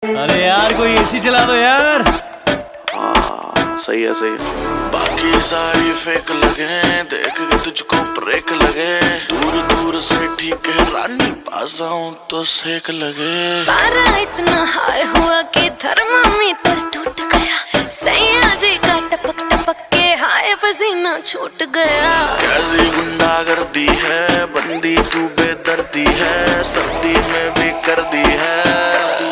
अरे यार कोई एसी चला दो यार। सही है सही है। बाकी सारी फेक लगे, देख के तुझको ब्रेक लगे। दूर दूर से ठीक है रानी, पास आऊं तो सेक लगे। पारा इतना हाई हुआ कि थर्मामीटर टूट गया। सैया जी का टपक टपक के हाय पसीना छूट गया। कैसी गुंडागर्दी है, बंदी तू बेदर्दी है, सर्दी में भी कर दी है।